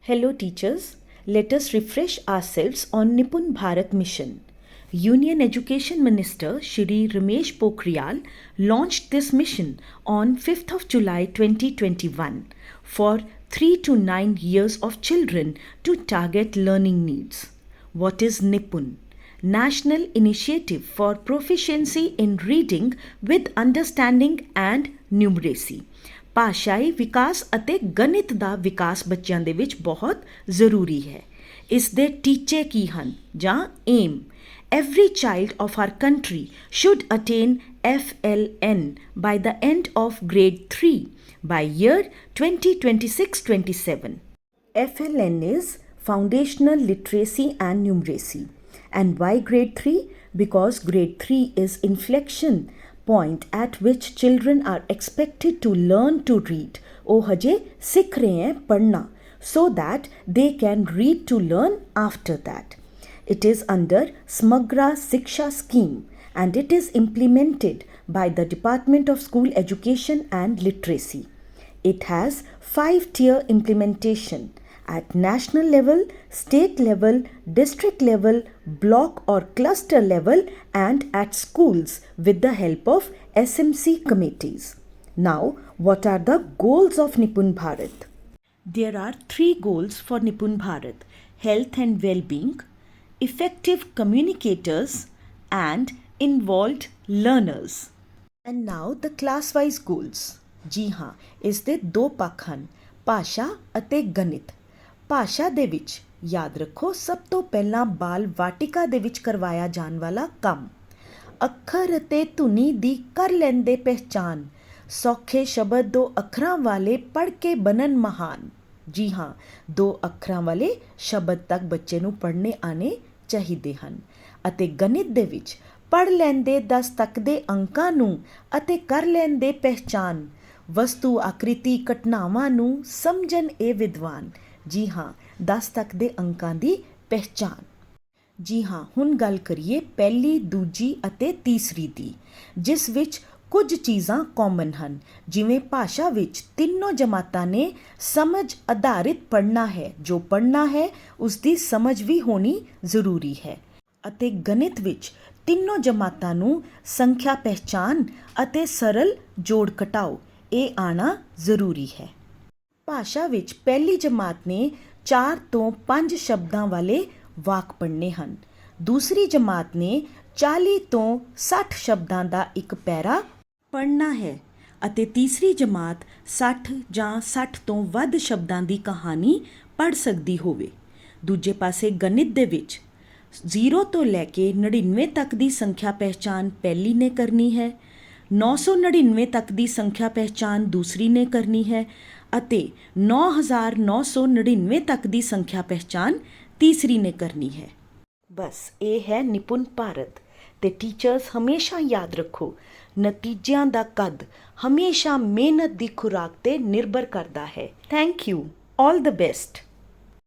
Hello teachers, let us refresh ourselves on Nipun Bharat mission. Union Education Minister Shri Ramesh Pokhriyal launched this mission on 5th of July 2021 for 3 to 9 years of children to target learning needs. What is Nipun? National Initiative for Proficiency in Reading with Understanding and Numeracy. ਭਾਸ਼ਾਈ ਵਿਕਾਸ ਅਤੇ ਗਣਿਤ ਦਾ ਵਿਕਾਸ ਬੱਚਿਆਂ ਦੇ ਵਿੱਚ ਬਹੁਤ ਜ਼ਰੂਰੀ ਹੈ। ਇਸ ਦੇ ਟੀਚੇ ਕੀ ਹਨ ਜਾਂ aim? Every child of our country should attain FLN by the end of grade 3 by year 2026-27. FLN is Foundational Literacy and Numeracy. And why grade 3? Because grade 3 is inflection point at which children are expected to learn to read. ਉਹ ਹਜੇ ਸਿੱਖ ਰਹੇ हैं पढ़ना so that they can read to learn after that. It is under Smagra Siksha scheme and it is implemented by the Department of School Education and Literacy. It has 5-tier implementation at national level, state level, district level, block or cluster level and at schools with the help of SMC committees. Now, what are the goals of Nipun Bharat? There are 3 goals for Nipun Bharat: health and well-being, effective communicators and involved learners. And now the class-wise goals. ਜੀ ਹਾਂ, ਇਸ ਦੇ 2 ਪੱਖ ਹਨ, ਭਾਸ਼ਾ ਅਤੇ ਗਣਿਤ। ਭਾਸ਼ਾ ਦੇ ਵਿੱਚ ਯਾਦ ਰੱਖੋ, ਸਭ ਤੋਂ ਪਹਿਲਾਂ ਬਾਲ ਵਾਟਿਕਾ ਦੇ ਵਿੱਚ ਕਰਵਾਇਆ ਜਾਣ ਵਾਲਾ ਕੰਮ। ਅੱਖਰ ਅਤੇ ਧੁਨੀ ਦੀ ਕਰ ਲੈਂਦੇ ਪਹਿਚਾਨ, ਸੌਖੇ ਸ਼ਬਦ 2 ਅੱਖਰਾਂ ਵਾਲੇ ਪੜ੍ਹ ਕੇ ਬਣਨ ਮਹਾਨ। ਜੀ ਹਾਂ, 2 ਅੱਖਰਾਂ ਵਾਲੇ ਸ਼ਬਦ ਤੱਕ ਬੱਚੇ ਨੂੰ ਪੜ੍ਹਨੇ ਆਣੇ ਚਾਹੀਦੇ ਹਨ। ਅਤੇ ਗਣਿਤ ਦੇ ਵਿੱਚ ਪੜ੍ਹ ਲੈਂਦੇ 10 ਤੱਕ ਦੇ ਅੰਕਾਂ ਨੂੰ ਅਤੇ ਕਰ ਲੈਂਦੇ ਪਹਿਚਾਨ, ਵਸਤੂ ਆਕ੍ਰਿਤੀ ਘਟਨਾਵਾਂ ਨੂੰ ਸਮਝਣ ਇਹ ਵਿਦਵਾਨ। ਜੀ ਹਾਂ, 10 ਤੱਕ ਦੇ ਅੰਕਾਂ ਦੀ ਪਹਿਚਾਨ। ਜੀ ਹਾਂ, ਹੁਣ ਗੱਲ ਕਰੀਏ ਪਹਿਲੀ, ਦੂਜੀ ਅਤੇ ਤੀਸਰੀ ਦੀ, ਜਿਸ ਵਿੱਚ ਕੁਝ ਚੀਜ਼ਾਂ ਕਾਮਨ ਹਨ, ਜਿਵੇਂ ਭਾਸ਼ਾ ਵਿੱਚ ਤਿੰਨੋਂ ਜਮਾਤਾਂ ਨੇ ਸਮਝ ਆਧਾਰਿਤ ਪੜ੍ਹਨਾ ਹੈ। ਜੋ ਪੜ੍ਹਨਾ ਹੈ ਉਸ ਦੀ ਸਮਝ ਵੀ ਹੋਣੀ ਜ਼ਰੂਰੀ ਹੈ। ਅਤੇ ਗਣਿਤ ਵਿੱਚ ਤਿੰਨੋਂ ਜਮਾਤਾਂ ਨੂੰ ਸੰਖਿਆ ਪਹਿਚਾਨ ਅਤੇ ਸਰਲ ਜੋੜ ਘਟਾਓ ਇਹ ਆਉਣਾ ਜ਼ਰੂਰੀ ਹੈ। ਭਾਸ਼ਾ ਵਿੱਚ ਪਹਿਲੀ ਜਮਾਤ ਨੇ 4 ਤੋਂ 5 ਸ਼ਬਦਾਂ ਵਾਲੇ ਵਾਕ ਪੜ੍ਹਨੇ ਹਨ। ਦੂਸਰੀ ਜਮਾਤ ਨੇ 40 ਤੋਂ 60 ਸ਼ਬਦਾਂ ਦਾ ਇੱਕ ਪੈਰਾ ਪੜ੍ਹਨਾ ਹੈ ਅਤੇ ਤੀਸਰੀ ਜਮਾਤ 60 ਜਾਂ 60 ਤੋਂ ਵੱਧ ਸ਼ਬਦਾਂ ਦੀ ਕਹਾਣੀ ਪੜ੍ਹ ਸਕਦੀ ਹੋਵੇ। ਦੂਜੇ ਪਾਸੇ ਗਣਿਤ ਦੇ ਵਿੱਚ 0 ਤੋਂ ਲੈ ਕੇ 99 ਤੱਕ ਦੀ ਸੰਖਿਆ ਪਹਿਚਾਨ ਪਹਿਲੀ ਨੇ ਕਰਨੀ ਹੈ, 999 ਤੱਕ ਦੀ ਸੰਖਿਆ ਪਹਿਚਾਨ ਦੂਸਰੀ ਨੇ ਕਰਨੀ ਹੈ ਅਤੇ 9999 ਤੱਕ ਦੀ ਸੰਖਿਆ ਪਹਿਚਾਨ ਤੀਸਰੀ ਨੇ ਕਰਨੀ ਹੈ। ਬਸ ਇਹ ਹੈ ਨਿਪੁੰਨ ਭਾਰਤ। ਤੇ ਟੀਚਰਸ ਹਮੇਸ਼ਾ ਯਾਦ ਰੱਖੋ, ਨਤੀਜਿਆਂ ਦਾ ਕੱਦ ਹਮੇਸ਼ਾ ਮਿਹਨਤ ਦੀ ਖੁਰਾਕ ਤੇ ਨਿਰਭਰ ਕਰਦਾ ਹੈ। Thank you, all the best.